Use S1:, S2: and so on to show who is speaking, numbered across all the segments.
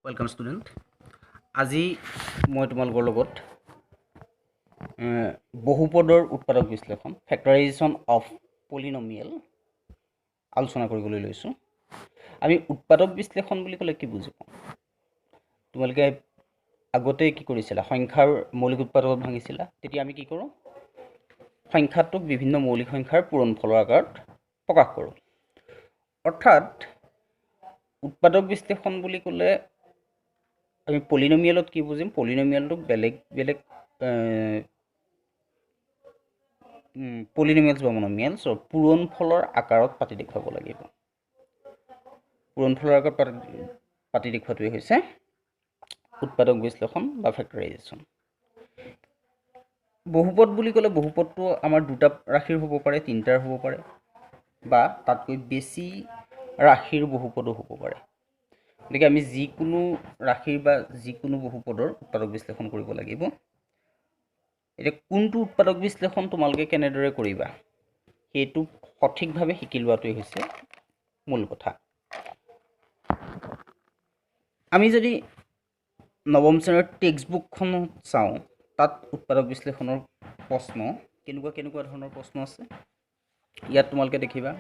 S1: Welcome student আজি মই তোমালোকৰ লগত বহুপদৰ উৎপাদক বিশ্লেষণ ফেক্টৰাইজেশ্যন অফ পলিনমিয়েল আলোচনা কৰিবলৈ লৈছোঁ। আমি উৎপাদক বিশ্লেষণ বুলি ক'লে কি বুজি পাওঁ? তোমালোকে আগতে কি কৰিছিলা? সংখ্যাৰ মৌলিক উৎপাদকত ভাঙিছিলা। তেতিয়া আমি কি কৰোঁ? সংখ্যাটোক বিভিন্ন মৌলিক সংখ্যাৰ পূৰণফলৰ আকাৰত প্ৰকাশ কৰোঁ। অৰ্থাৎ উৎপাদক বিশ্লেষণ বুলি ক'লে আমি পলিনমিয়েলত কি বুজিম? পলিনমিয়েলটোক বেলেগ বেলেগ পলিনমিয়েলছ বা মনমিয়েলছ পূৰণফলৰ আকাৰত পাতি দেখুৱাব লাগিব। পূৰণফলৰ আকাৰত পাতি দেখুৱাটোৱে হৈছে উৎপাদক বিশ্লেষণ বা ফেক্টৰাইজেশ্যন। বহুপদ বুলি ক'লে বহুপদটো আমাৰ দুটা ৰাশিৰ হ'ব পাৰে, তিনিটাৰ হ'ব পাৰে বা তাতকৈ বেছি ৰাশিৰ বহুপদো হ'ব পাৰে। গতিকে আমি যিকোনো ৰাশিৰ বা যিকোনো বহুপদৰ উৎপাদক বিশ্লেষণ কৰিব লাগিব। এতিয়া কোনটো উৎপাদক বিশ্লেষণ তোমালোকে কেনেদৰে কৰিবা সেইটো সঠিকভাৱে শিকি লোৱাটোৱেই হৈছে মূল কথা। আমি যদি নৱম শ্ৰেণীৰ টেক্সট বুকখনত চাওঁ, তাত উৎপাদক বিশ্লেষণৰ প্ৰশ্ন কেনেকুৱা ধৰণৰ প্ৰশ্ন আছে। ইয়াত তোমালোকে দেখিবা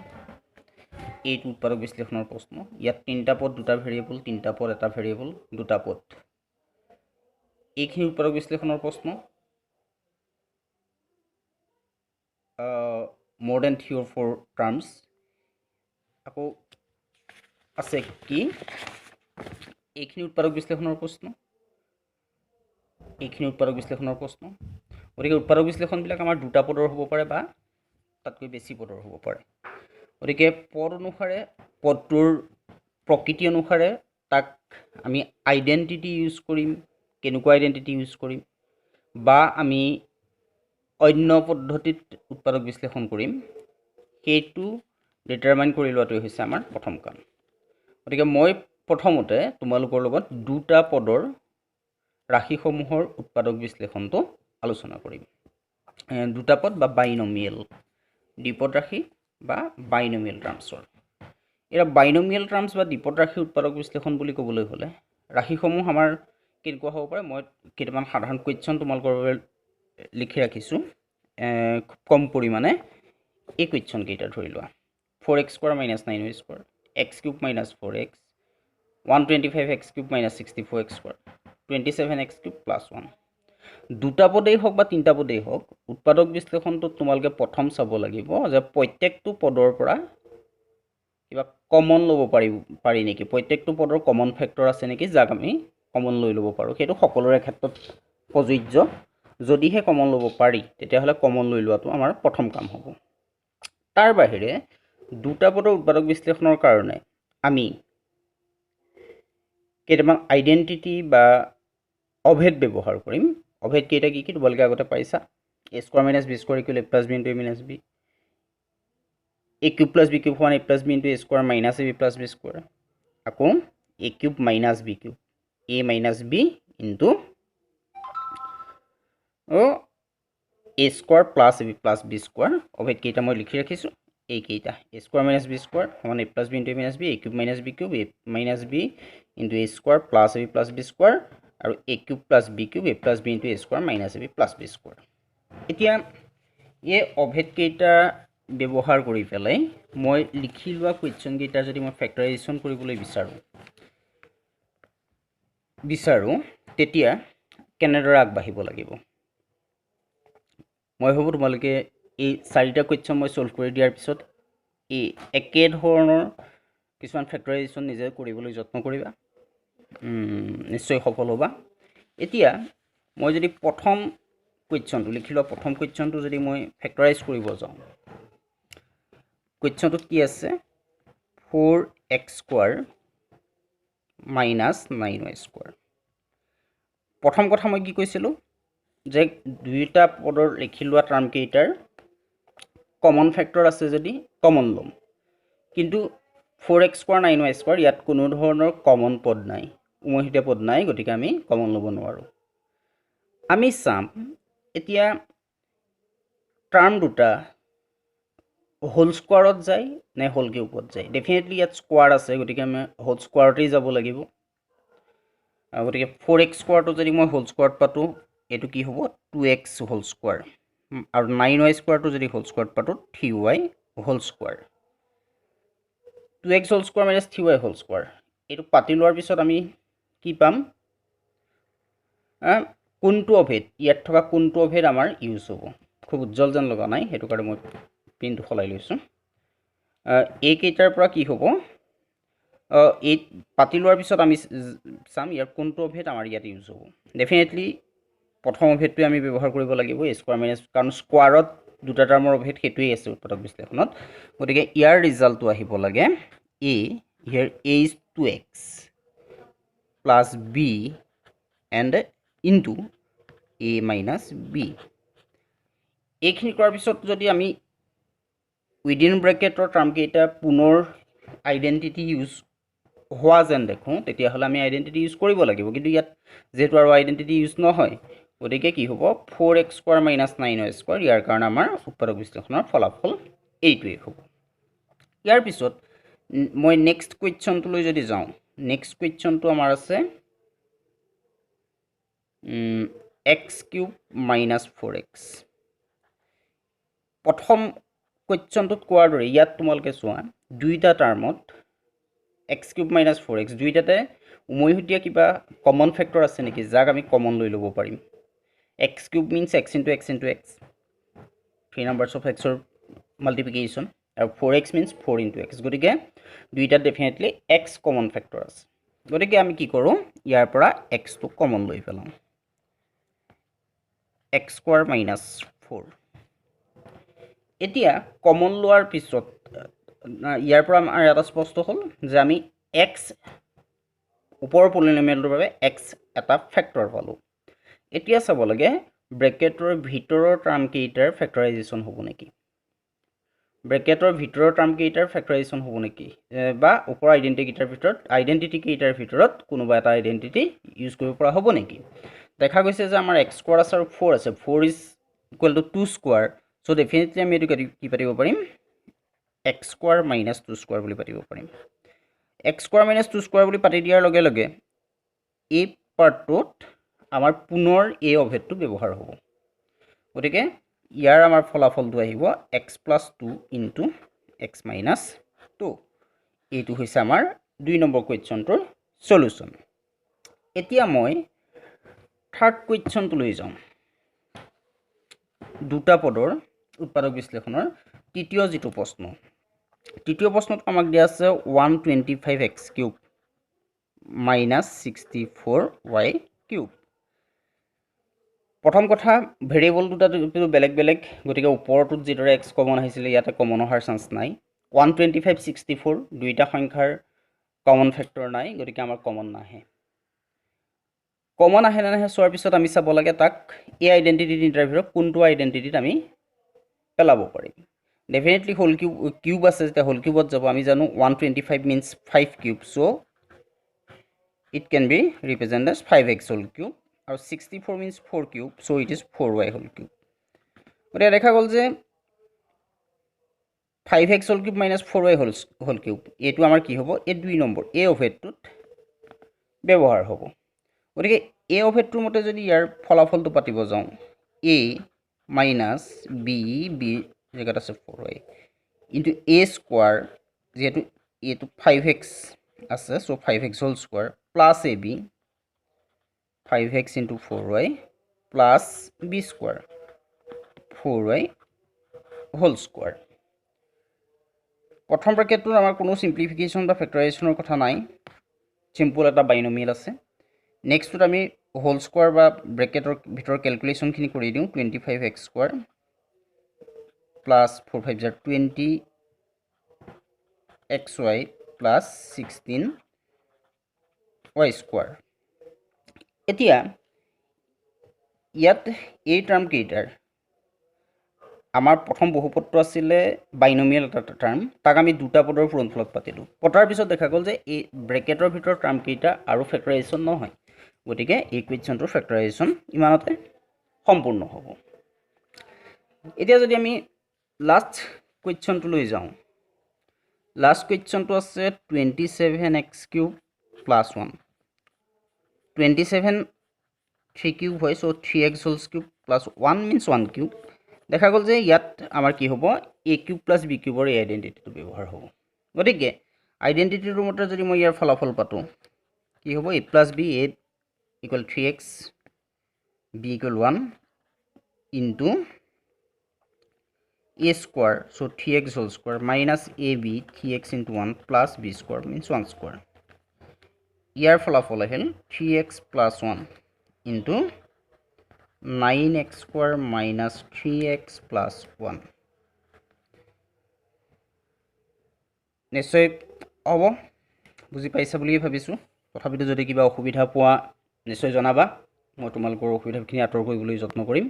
S1: এইটো উৎপাদক বিশ্লেষণৰ প্ৰশ্ন। ইয়াত তিনিটা পদ, দুটা ভেৰিয়েবল, তিনিটা পদ, এটা ভেৰিয়েবল, দুটা পদ। এইখিনি উৎপাদক বিশ্লেষণৰ প্ৰশ্ন। more than 3 or 4 terms। আকৌ আছে কি? এইখিনি উৎপাদক বিশ্লেষণৰ প্ৰশ্ন, এইখিনি উৎপাদক বিশ্লেষণৰ প্ৰশ্ন। গতিকে উৎপাদক বিশ্লেষণবিলাক আমাৰ দুটা পদৰ হ'ব পাৰে বা তাতকৈ বেছি পদৰ হ'ব পাৰে। গতিকে পদ অনুসাৰে পদটোৰ প্ৰকৃতি অনুসাৰে তাক আমি আইডেণ্টিটি ইউজ কৰিম। কেনেকুৱা আইডেণ্টিটি ইউজ কৰিম বা আমি অন্য পদ্ধতিত উৎপাদক বিশ্লেষণ কৰিম, সেইটো ডিটাৰমাইন কৰি লোৱাটোৱে হৈছে আমাৰ প্ৰথম কাম। গতিকে মই প্ৰথমতে তোমালোকৰ লগত দুটা পদৰ ৰাশিসমূহৰ উৎপাদক বিশ্লেষণটো আলোচনা কৰিম। দুটা পদ বা বাইনমিয়েল, দ্বিপদ ৰাশি বা বাইনমিয়েল টাৰ্মছৰ। এতিয়া বাইনমিয়েল টাৰ্মছ বা দ্বিপদ ৰাশিৰ উৎপাদক বিশ্লেষণ বুলি ক'বলৈ হ'লে ৰাশিসমূহ আমাৰ কেনেকুৱা হ'ব পাৰে? মই কেইটামান সাধাৰণ কুৱেশ্যন তোমালোকৰ বাবে লিখি ৰাখিছোঁ খুব কম পৰিমাণে। এই কুৱেশ্যন কেইটা ধৰি লোৱা: 4x² - 9y², x³ - 4x, 125x³ - 64x², 27x³ + 1। দুটা পদেই হওক বা তিনিটা পদেই হওক, উৎপাদক বিশ্লেষণটোত তোমালোকে প্ৰথম চাব লাগিব যে প্ৰত্যেকটো পদৰ পৰা কিবা কমন ল'ব পাৰি নেকি, প্ৰত্যেকটো পদৰ কমন ফেক্টৰ আছে নেকি যাক আমি কমন লৈ ল'ব পাৰোঁ। সেইটো সকলোৰে ক্ষেত্ৰত প্ৰযোজ্য। যদিহে কমন ল'ব পাৰি তেতিয়াহ'লে কমন লৈ লোৱাটো আমাৰ প্ৰথম কাম হ'ব। তাৰ বাহিৰে দুটা পদৰ উৎপাদক বিশ্লেষণৰ কাৰণে আমি কেইটামান আইডেণ্টিটি বা অভেদ ব্যৱহাৰ কৰিম। অভেদ কেইটা কি তোমালোকে আগতে পাইছা? a² - b² = a + b × a - b, a³ + b³ = a + b × a² - ab + b², আকৌ a³ - b³ a - b × a² + ab + b²। অভেদ কেইটা মই লিখি ৰাখিছোঁ এইকেইটা: a² - b² = a + b × a - b, a³ - b³ a - b × a² + ab + b² আৰু a³ + b³ a + b × a² - ab + b²। এতিয়া এই অভেদ কেইটা ব্যৱহাৰ কৰি পেলাই মই লিখি লোৱা কুৱেশ্যন কেইটা যদি মই ফেক্টৰাইজেশ্যন কৰিবলৈ বিচাৰোঁ তেতিয়া কেনেদৰে আগবাঢ়িব লাগিব? মই ভাবোঁ তোমালোকে এই চাৰিটা কুৱেশ্যন মই ছল্ভ কৰি দিয়াৰ পিছত এই একেধৰণৰ কিছুমান ফেক্টৰাইজেশ্যন নিজে কৰিবলৈ যত্ন কৰিবা, নিশ্চয় সফল হ'বা। এতিয়া মই যদি প্ৰথম কুৱেশ্যনটো লিখি লোৱা, প্ৰথম কুৱেশ্যনটো যদি মই ফেক্টৰাইজ কৰিব যাওঁ, কুৱেশ্যনটোত কি আছে? 4x² - 9y²। প্ৰথম কথা মই কি কৈছিলোঁ যে দুয়োটা পদৰ লিখি লোৱা টাৰ্মকেইটাৰ কমন ফেক্টৰ আছে যদি কমন ল'ম, কিন্তু 4x² - 9y² ইয়াত কোনো ধৰণৰ কমন পদ নাই, উমৈহতীয়া পদ নাই, গতিকে আমি কমন ল'ব নোৱাৰোঁ। আমি চাম এতিয়া টাৰ্ম দুটা হোল স্কোৱাৰত যায় নে হোল কিউবত যায়। ডেফিনেটলি ইয়াত স্কোৱাৰ আছে, গতিকে আমি হোল স্কোৱাৰতেই যাব লাগিব। গতিকে 4x স্কোৱাৰটো যদি মই হোল স্কোৱাৰত পাতোঁ এইটো কি হ'ব 2x হোল স্কোৱাৰ আৰু 9y স্কোৱাৰটো যদি হোল স্কোৱাৰত পাতোঁ 3y whole square 2x whole square minus 3y whole square এইটো পাতি লোৱাৰ পিছত আমি কি পাম কোনটো অভেদ ইয়াত থকা কোনটো অভেদ আমাৰ ইউজ হ'ব খুব উজ্জ্বল যেন লগা নাই সেইটো কাৰণে মই পিনটো সলাই লৈছোঁ এইকেইটাৰ পৰা কি হ'ব এই পাতি লোৱাৰ পিছত আমি চাম ইয়াৰ কোনটো অভেদ আমাৰ ইয়াত ইউজ হ'ব ডেফিনেটলি প্ৰথম অভেদটোৱে আমি ব্যৱহাৰ কৰিব লাগিব এ স্কোৱাৰ মাইনাছ কাৰণ স্কোৱাৰত দুটা টাৰ্মৰ অভেদ সেইটোৱেই আছে উৎপাদক বিশ্লেষণত গতিকে ইয়াৰ ৰিজাল্টটো আহিব লাগে a here a is 2x plus b and into a minus b এইখিনি কৰাৰ পিছত যদি আমি উইদিন ব্ৰেকেটৰ টাৰ্মকেইটা পুনৰ আইডেণ্টিটি ইউজ হোৱা যেন দেখোঁ তেতিয়াহ'লে আমি আইডেণ্টিটি ইউজ কৰিব লাগিব কিন্তু ইয়াত যিহেতু আৰু আইডেণ্টিটি ইউজ নহয় গতিকে কি হ'ব 4x square minus 9y square ইয়াৰ কাৰণে আমাৰ উৎপাদক বিশ্লেষণৰ ফলাফল এইটোৱেই হ'ব ইয়াৰ পিছত মই নেক্সট কুৱেশ্যনটোলৈ যদি যাওঁ নেক্সট কুৱেশ্যনটো আমাৰ আছে x³ মাইনাছ 4x প্ৰথম কুৱেশ্যনটোত কোৱাৰ দৰে ইয়াত তোমালোকে চোৱা দুইটা টাৰ্মত x³ মাইনাছ 4x দুইটাতে উমৈহতীয়া কিবা কমন ফেক্টৰ আছে নেকি যাক আমি কমন লৈ ল'ব পাৰিম x³ minus x into x into x 3 numbers of xৰ মাল্টিপ্লিকেশ্যন আৰু 4x মিনছ 4 ইনটু x গতিকে দুইটাত ডেফিনেটলি x কমন ফেক্টৰ আছে গতিকে আমি কি কৰোঁ ইয়াৰ পৰা xটো কমন লৈ পেলাওঁ x স্কোৱাৰ মাইনাছ 4 এতিয়া কমন লোৱাৰ পিছত ইয়াৰ পৰা আমাৰ এটা স্পষ্ট হ'ল যে আমি x ওপৰৰ পলিনমিয়েলটোৰ বাবে x এটা ফেক্টৰ পালোঁ এতিয়া চাব লাগে ব্ৰেকেটৰ ভিতৰৰ টাৰ্মকেইটাৰ ফেক্টৰাইজেশ্যন হ'ব নেকি ব্ৰেকেটৰ ভিতৰৰ টাৰ্মকেইটাৰ ফেক্টৰাইজেশ্যন হ'ব নেকি বা ওপৰৰ আইডেণ্টিটিকেইটাৰ ভিতৰত কোনোবা এটা আইডেণ্টিটি ইউজ কৰিব পৰা হ'ব নেকি দেখা গৈছে যে আমাৰ x স্কোৱাৰ আছে আৰু 4 আছে 4 is equal to 2 square so' definitely আমি এইটো কি পাতিব পাৰিম x স্কোৱাৰ মাইনাছ 2 স্কোৱাৰ বুলি পাতিব পাৰিম x স্কোৱাৰ মাইনাছ 2 স্কোৱাৰ বুলি পাতি দিয়াৰ লগে লগে এই পাৰ্টটোত আমাৰ পুনৰ এই অভেদটো ব্যৱহাৰ হ'ব গতিকে ইয়াৰ আমাৰ ফলাফলটো আহিব x plus 2 into x minus 2 এইটো হৈছে আমাৰ 2 নম্বৰ কুৱেশ্যনটোৰ সলিউশ্যন এতিয়া মই থাৰ্ড কুৱেশ্যনটো লৈ যাওঁ দুটা পদৰ উৎপাদক বিশ্লেষণৰ তৃতীয় যিটো প্ৰশ্ন তৃতীয় প্ৰশ্নত আমাক দিয়া আছে 125x³ মাইনাছ 64y³ প্ৰথম কথা ভেৰিয়েবল দুটা বেলেগ বেলেগ গতিকে ওপৰটোত যিদৰে x কমন আহিছিলে ইয়াতে কমন অহাৰ চান্স নাই 125 64 দুইটা সংখ্যাৰ কমন ফেক্টৰ নাই গতিকে আমাৰ কমন নাহে কমন আহে নে নাহে চোৱাৰ পিছত আমি চাব লাগে তাক এই আইডেণ্টিটি তিনিটাৰ ভিতৰত কোনটো আইডেণ্টিটিত আমি পেলাব পাৰিম ডেফিনেটলি হোল কিউব আছে যেতিয়া হোল কিউবত যাব আমি জানো 125 means 5³ so' it can be represent as 5x whole cube আৰু 64 means 4³ so' it is 4y whole cube গতিকে দেখা গ'ল যে 5x whole cube minus 4y whole cube এইটো আমাৰ কি হ'ব এই 2 নম্বৰ এই অভেদটোত ব্যৱহাৰ হ'ব গতিকে এই অভেদটোৰ মতে যদি ইয়াৰ ফলাফলটো পাতিব যাওঁ a মাইনাছ বি জেগাত আছে 4y ইনটু a স্কোৱাৰ যিহেতু এইটো 5x আছে so' 5x whole square plus ab 5x into 4y plus b square 4y whole square প্ৰথম ব্ৰেকেটটোত আমাৰ কোনো চিম্প্লিফিকেশ্যন বা ফেক্টৰাইজেশ্যনৰ কথা নাই চিম্পল এটা বাইনমিয়েল আছে নেক্সটটোত আমি হোল স্কোৱাৰ বা ব্ৰেকেটৰ ভিতৰৰ কেলকুলেশ্যনখিনি কৰি দিওঁ 25x square plus 4 5 20xy plus 16y square এতিয়া ইয়াত এই টাৰ্মকেইটাৰ আমাৰ প্ৰথম বহুপদটো আছিলে বাইনমিয়েল এটা টাৰ্ম তাক আমি দুটা পদৰ পূৰণফলত পাতিলোঁ পতাৰ পিছত দেখা গ'ল যে এই ব্ৰেকেটৰ ভিতৰত টাৰ্মকেইটা আৰু ফেক্টৰাইজেশ্যন নহয় গতিকে এই কুৱেশ্যনটোৰ ফেক্টৰাইজেশ্যন ইমানতে সম্পূৰ্ণ হ'ব এতিয়া যদি আমি লাষ্ট কুৱেশ্যনটোলৈ যাওঁ লাষ্ট কুৱেশ্যনটো আছে 27x³ প্লাছ 1 27 3 কিউব হয় so 3x whole cube plus 1 means 1 cube দেখা গ'ল যে ইয়াত আমাৰ কি হ'ব a কিউব প্লাস b কিউবৰ এই আইডেন্টিটিটো ব্যৱহাৰ হ'ব গতিকে আইডেন্টিটিৰ মতে যদি মই ইয়াৰ ফলাফল পাতো কি হ'ব a plus b a equal 3x b equal 1 into a square so 3x whole square minus ab 3x into 1 plus b square means 1 square ইয়াৰ ফলাফল আহিল 3x plus 1 into 9x square minus 3x plus 1 নিশ্চয় হ'ব বুজি পাইছা বুলি ভাবিছো তথাপিতো যদি কিবা অসুবিধা পোৱা নিশ্চয় জনাবা মই তোমালোকৰ অসুবিধাখিনি আঁতৰ কৰিবলৈ যত্ন কৰিম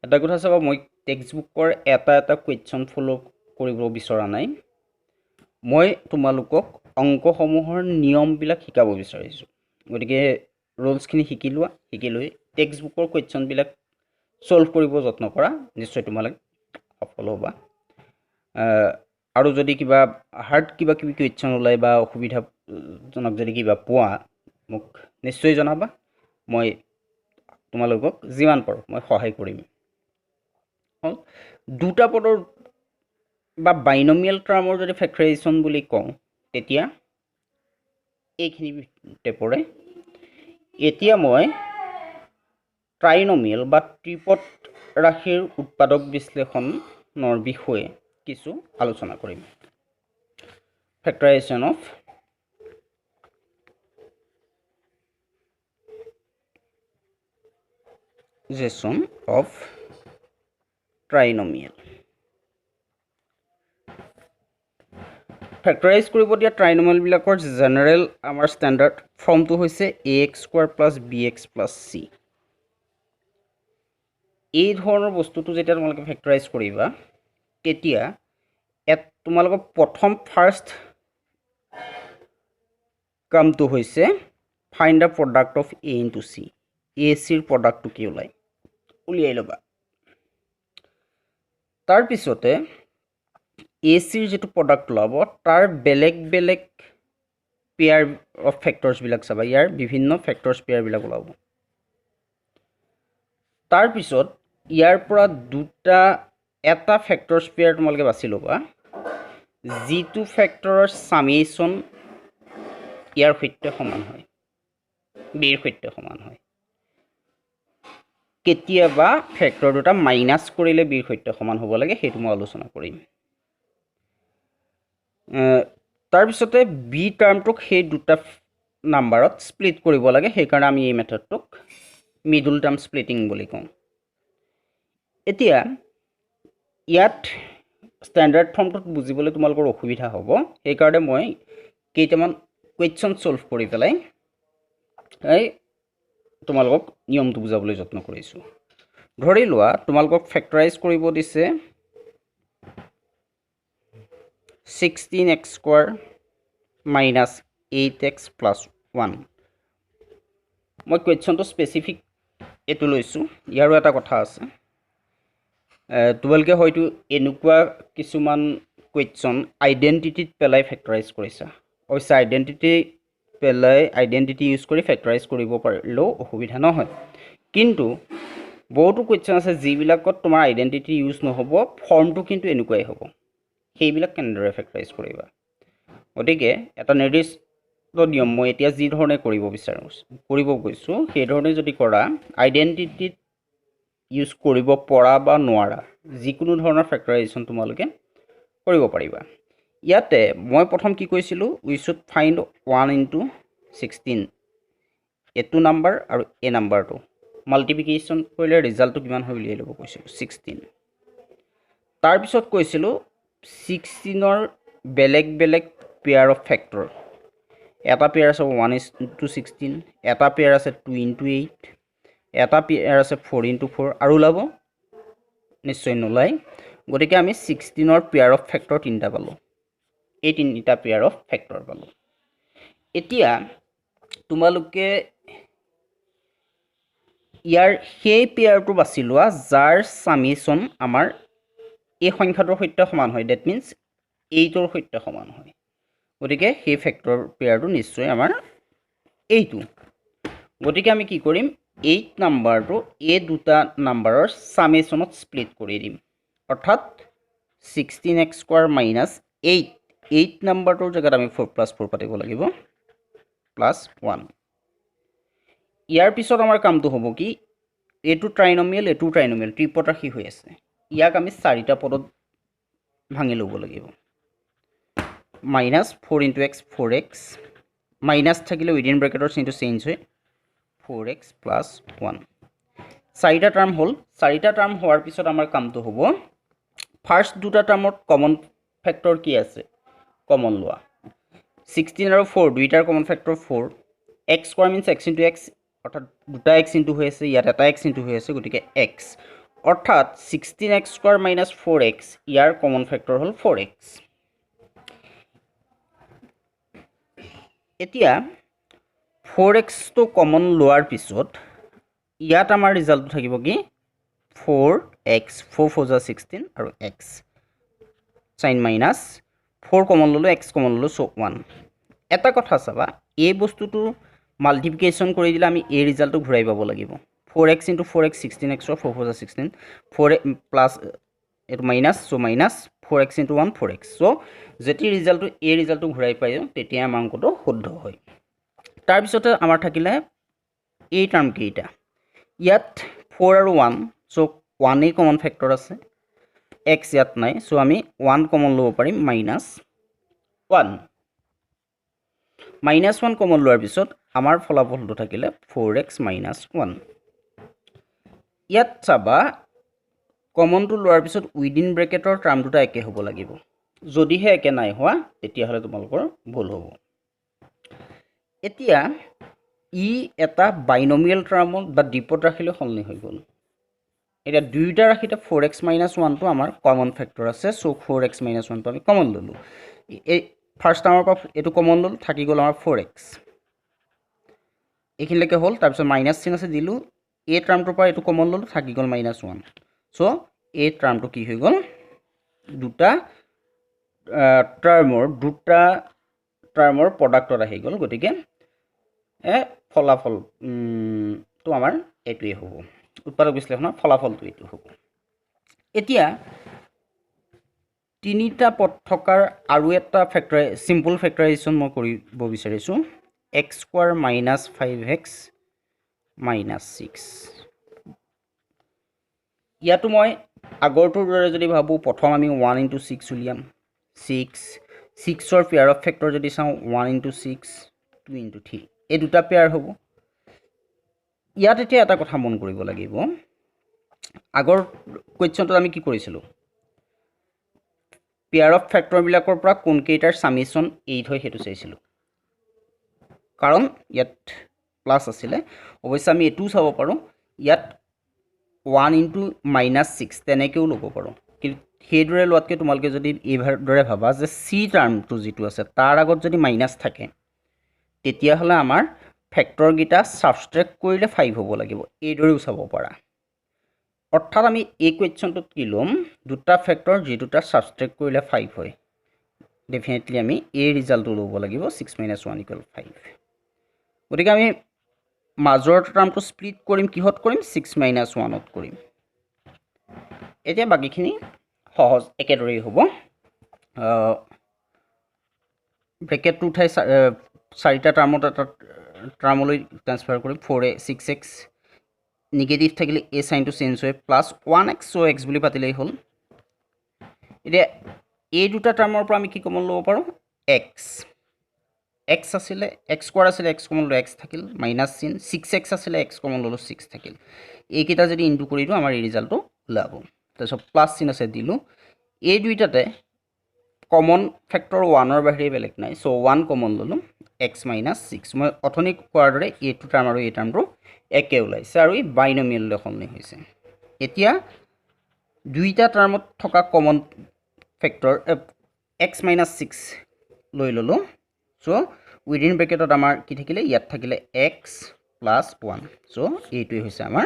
S1: এটা কথা চাবা মই টেক্সট বুকৰ এটা কুৱেশ্যন ফলো কৰিব বিচৰা নাই মই তোমালোকক অংকসমূহৰ নিয়মবিলাক শিকাব বিচাৰিছো গতিকে ৰুলছখিনি শিকি লৈ টেক্সট বুকৰ কুৱেশ্যনবিলাক সলভ কৰিব যত্ন কৰা নিশ্চয় তোমালোক সফল হ'বা আৰু যদি কিবা হাৰ্ড কিবা কুৱেশ্যন ওলাই বা অসুবিধাজনক যদি কিবা পোৱা মোক নিশ্চয় জনাবা মই তোমালোকক যিমান পাৰো মই সহায় কৰিম দুটা পদৰ বা বাইনমিয়েল টাৰ্মৰ যদি ফেক্টৰাইজেশ্যন বুলি কওঁ তেতিয়া এইখিনিতে পৰে এতিয়া মই ট্ৰাইনমিয়েল বা ত্ৰিপদ ৰাশিৰ উৎপাদক বিশ্লেষণৰ বিষয়ে কিছু আলোচনা কৰিম ফেক্টৰাইজেশ্যন অফ ট্ৰাইনমিয়েল ফেক্টৰাইজ কৰিব দিয়া ট্ৰাইনমিয়েল বিলাকৰ জেনাৰেল আমাৰ ষ্টেণ্ডাৰ্ড ফৰ্মটো হৈছে ax square plus bx plus c এই ধৰণৰ বস্তুটো যেতিয়া তোমালোকে ফেক্টৰাইজ কৰিবা তেতিয়া তোমালোকৰ প্ৰথম ফাৰ্স্ট কামটো হৈছে find the product of a into c a c ৰ প্ৰডাক্টটো কি উলিয়াই ল'বা তাৰ পিছতে AC ৰ যেটো প্ৰডাক্ট লাব তাৰ বেলেগ পেয়াৰ অফ ফেক্টৰছ বিলাক চাবা ইয়াৰ বিভিন্ন ফেক্টৰছ পেয়াৰ বিলাক লাব তাৰ পিছত ইয়াৰ পৰা দুটা এটা ফেক্টৰছ পেয়াৰ তোমালকে বাছি লবা জিটু ফেক্টৰৰ সামেশন ইয়াৰ সৈতে সমান হয় বিৰ সৈতে সমান হয় কেতিয়াবা ফেক্টৰ দুটা মাইনাস কৰিলে বিৰ সৈতে সমান হ'ব লাগে হেতু মই আলোচনা কৰিম তাৰ পিছতে বি টাৰ্মটোক সেই দুটা নাম্বাৰত স্প্লিট কৰিব লাগে সেই কাৰণে আমি এই মেথডটোক মিডল টাৰ্ম স্প্লিটিং বুলি কওঁ এতিয়া ইয়াত ষ্টেণ্ডাৰ্ড ফৰ্মটোত বুজিবলৈ তোমালোকৰ অসুবিধা হ'ব সেই কাৰণে মই কেইটামান কুৱেশ্যন সলভ কৰি পেলাই এই তোমালোকক নিয়মটো বুজাবলৈ যত্ন কৰিছো ধৰি লোৱা তোমালোকক ফেক্টৰাইজ কৰিব দিছে 16x square minus 8x plus 1 মই কুৱেশ্যনটো স্পেসিফিক এটো লৈছো ইয়াৰো এটা কথা আছে তোমালোকে হয়তো এনেকুৱা কিছুমান কুৱেশ্যন আইডেন্টিটিত পেলাই ফেক্টৰাইজ কৰিছা অৱশ্যে আইডেন্টিটি ইউজ কৰি ফেক্টৰাইজ কৰিব পাৰিলেও অসুবিধা নহয় কিন্তু বহুতো কুৱেশ্যন আছে যিবিলাকত তোমাৰ আইডেন্টিটি ইউজ নহব ফৰ্মটো কিন্তু এনেকুৱাই হ'ব সেইবিলাক কেনেদৰে ফেক্টৰাইজ কৰিবা গতিকে এটা নিৰ্দিষ্ট নিয়ম মই এতিয়া যি ধৰণে কৰিব গৈছো সেই ধৰণে যদি কৰা আইডেন্টিটি ইউজ কৰিব পৰা বা নোৱাৰা যিকোনো ধৰণৰ ফেক্টৰাইজেশ্যন তোমালোকে কৰিব পাৰিবা ইয়াতে মই প্ৰথম কি কৈছিলো উই শুড ফাইন্ড 1 into 16 এটো নাম্বাৰ আৰু এ নাম্বাৰটো মাল্টিপ্লিকেশ্যন কৰিলে ৰিজাল্টটো কিমান হয় উলিয়াই ল'ব কৈছিলো 16 তাৰ পিছত কৈছিলো 16 ৰ বেলেগ পেয়াৰ অফ ফেক্টৰ এটা পেয়াৰ আছে 1 into 16 এটা পেয়াৰ আছে 2 into 8 এটা পেয়াৰ আছে 4 into 4 আৰু লাব নিশ্চয় নলাই গতিকে আমি 16 ৰ পেয়াৰ অফ ফেক্টৰ তিনটা পালো এই তিনটা পেয়াৰ অফ ফেক্টৰ পালো এতিয়া তোমালোকে ইয়াৰ সেই পেয়াৰটো বাছি লোৱা যাৰ সামেশন আমাৰ এই সংখ্যাটোৰ সৈতে সমান হয় দ্যাট মিন্স 8 ৰ সৈতে সমান হয় গতিকে সেই ফেক্টৰ পেয়াৰটো নিশ্চয় আমাৰ এইটো গতিকে আমি কি কৰিম 8 নাম্বাৰটো এই দুটা নাম্বাৰৰ সামেশনত স্প্লিট কৰি দিম অৰ্থাৎ 16x স্কয়াৰ মাইনাস 8 নাম্বাৰটোৰ জায়গাত আমি 4 + 4 পাতিব লাগিব +1 ইয়াৰ পিছত আমাৰ কামটো হ'ব কি এটো ট্ৰাইনোমিয়েল এটো ট্ৰাইনোমিয়েল ত্ৰিপদ ৰাশি হৈ আছে ইয়াক আমি চাৰিটা পদত ভাঙি ল'ব লাগিব -4 * x 4x মাইনাস থাকিলে উইদিন ব্ৰেকেটৰ চিনটো চেঞ্জ হয় 4x + 1 চাৰিটা টাৰ্ম হ'ল চাৰিটা টাৰ্ম হোৱাৰ পিছত আমাৰ কামটো হ'ব ফাৰ্স্ট দুটা টাৰ্মত কমন ফেক্টৰ কি আছে কমন লোৱা 16 আৰু 4 দুইটাৰ common factor 4 x square means x * x অৰ্থাৎ দুটা x ইনটু হৈ আছে ইয়াত এটা x ইনটু হৈ আছে গতিকে x অৰ্থাৎ 16x স্কয়াৰ মাইনাস 4x ইয়াৰ কমন ফেক্টৰ হ'ল 4x এতিয়া 4x তো কমন লোৱাৰ পিছত ইয়াত আমাৰ ৰিজাল্ট থাকিব কি 4x 4 * 4 = 16 আৰু x সাইন মাইনাস 4 কমন ললো x কমন ললো সো 1 এটা কথা চাবা এই বস্তুটো মাল্টিপ্লিকেশন কৰি দিলে আমি এই ৰিজাল্টটো ঘূৰাই পাব লাগিব 4x * 4x 16x 4 * 4 = 16 4 প্লাস এটো minus so minus 4x * 1 4x so যেতি ৰিজাল্টটো এই ৰিজাল্টটো ঘূৰাই পাইও তেতিয়া আমাৰ অংকটো শুদ্ধ হয় তাৰ পিছতে আমাৰ থাকিলে এই টাৰ্ম কেইটা ইয়াত 4 আৰু 1 সো 1 এ কমন ফেক্টৰ আছে x ইয়াত নাই সো আমি 1 কমন লব পাৰিম -1 -1 কমন লোৱাৰ পিছত আমাৰ ফলাফলটো থাকিলে 4x - 1 ইয়াত চাবা কমনটো লোৱাৰ পিছত উইদিন ব্ৰেকেটৰ টাৰ্ম দুটা একে হ'ব লাগিব যদিহে একে নাই হোৱা তেতিয়া হলে তোমালোকৰ ভুল হ'ব এতিয়া ই এটা বাইনোমিয়েল টাৰ্মত বা দ্বিপদ ৰাশিলৈ সলনি হৈ গ'ল এটা দুইটা ৰাশিতে 4x - 1 টো আমাৰ কমন ফেক্টৰ আছে সো 4x - 1 টো আমি কমন ললো এই ফাৰ্স্ট টাৰ্মৰ পৰা এটো কমন ললো থাকি গ'ল আমাৰ 4x এইখিনিলৈকে হ'ল তাৰ পিছত মাইনাস চিন আছে দিলো এই টাৰ্মটোৰ পৰা এটো কমন ললো থাকি গ'ল -1 সো এই টাৰ্মটো কি হৈ গ'ল দুটা টাৰ্মৰ প্ৰডাক্টত আহি গ'ল গতিকে ফলাফল তো আমাৰ এইটোৱে হ'ব উৎপাদক বিশ্লেষণৰ ফলাফলটো এইটো হ'ব এতিয়া তিনিটা পদ থকাৰ আৰু এটা সিম্পল ফেক্টৰাইজেশ্যন মই কৰিব বিচাৰিছো x square minus 5x minus 6 ইয়াতো মই আগৰটোৰ দৰে যদি ভাবো প্ৰথম আমি 1 * 6 উলিয়াম 6 ৰ পেয়াৰ অফ ফেক্টৰ যদি চাও 1 * 6 2 * 3 এই দুটা পেয়াৰ হ'ব ইয়াত এতিয়া এটা কথা মন কৰিব লাগিব আগৰ কোৱেশ্চনটো আমি কি কৰিছিলো পেয়াৰ অফ ফেক্টৰ বিলাকৰ পৰা কোন কেইটাৰ সামেশন 8 হয় হেতু চাইছিলো কাৰণ ইয়াত প্লাস আছিলে অৱশ্যে আমি এটো চাব পাৰো ইয়াত 1 * -6 তেনেকেও ল'ব পাৰো কিন্তু হেদৰে লোৱাতকে তোমালকে যদি এভাৰ দৰে ভাবা যে c টাৰ্মটো যেটো আছে তাৰ আগত যদি মাইনাস থাকে তেতিয়া হলে আমাৰ ফেক্টৰ গিটা সাবট্ৰেক্ট কৰিলে 5 হ'ব লাগিব এই দৰেও চাব পাৰা অৰ্থাৎ আমি এই কোৱেশ্চনটোত কি লম দুটা ফেক্টৰ যি দুটা সাবট্ৰেক্ট কৰিলে 5 হয় ডেফিনেটলি আমি এই ৰিজাল্টটো ল'ব লাগিব 6 - 1 = 5 গতিকে আমি মাজৰ টাৰ্মটো স্প্লিট কৰিম কিহত কৰিম 6 - 1ত কৰিম এতিয়া বাকিখিনি সহজ একেদৰেই হ'ব ব্ৰেকেটটো উঠাই চাৰিটা টাৰ্মত এটা টাৰ্মলৈ ট্ৰান্সফাৰ কৰিম 6x নিগেটিভ থাকিলে a সাইনটো চেঞ্জ হয় +1x so x বুলি পাতিলেই হ'ল এতিয়া এই দুটা টাৰ্মৰ পৰা আমি কি কমন ল'ব পাৰো x আছিলে x স্কয়াৰ আছিলে x কমন ল'লো x থাকিল মাইনাস চিন 6x আছিলে x কমন ল'লো 6 থাকিল এইকেইটা যদি ইনটু কৰি দিও আমাৰ এই ৰিজাল্টটো ওলাব তাৰপিছত প্লাস চিন আছে দিলো এই দুইটাতে কমন ফেক্টৰ 1 ৰ বাহিৰে বেলেগ নাই সো 1 কমন ল'লো x - 6 মই অথনি কোৱাৰ দৰে এইটো টাৰ্ম আৰু এই টাৰ্মটো একে ওলাইছে আৰু ই বাইনোমিয়েল সলনি হৈছে এতিয়া দুইটা টাৰ্মত থকা কমন ফেক্টৰ x - 6 লৈ ললো সো উইদিন ব্ৰেকেটত আমাৰ কি থাকিলে ইয়াত থাকিলে x + 1 সো এইটোই হৈছে আমাৰ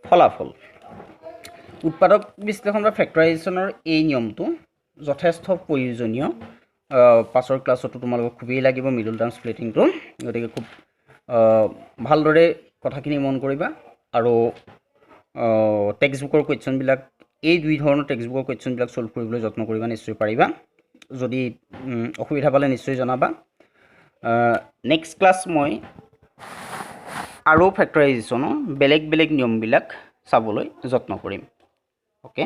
S1: ফলাফল উৎপাদক বিশ্লেষণ বা ফেক্টৰাইজেশ্যনৰ এই নিয়মটো যথেষ্ট প্ৰয়োজনীয় পাছৰ ক্লাছতো তোমালোকক খুবেই লাগিব মিডল টাৰ্ম স্প্লিটিংটো গতিকে খুব ভালদৰে কথাখিনি মন কৰিবা আৰু টেক্সট বুকৰ কুৱেশ্যনবিলাক এই দুই ধৰণৰ টেক্সট বুকৰ কুৱেশ্যনবিলাক ছল্ভ কৰিবলৈ যত্ন কৰিবা, নিশ্চয় পাৰিবা। যদি অসুবিধা পালে নিশ্চয় জনাবা। নেক্সট ক্লাছ মই আৰু ফেক্টৰাইজেশ্যনৰ বেলেগ বেলেগ নিয়মবিলাক চাবলৈ যত্ন কৰিম। অ'কে।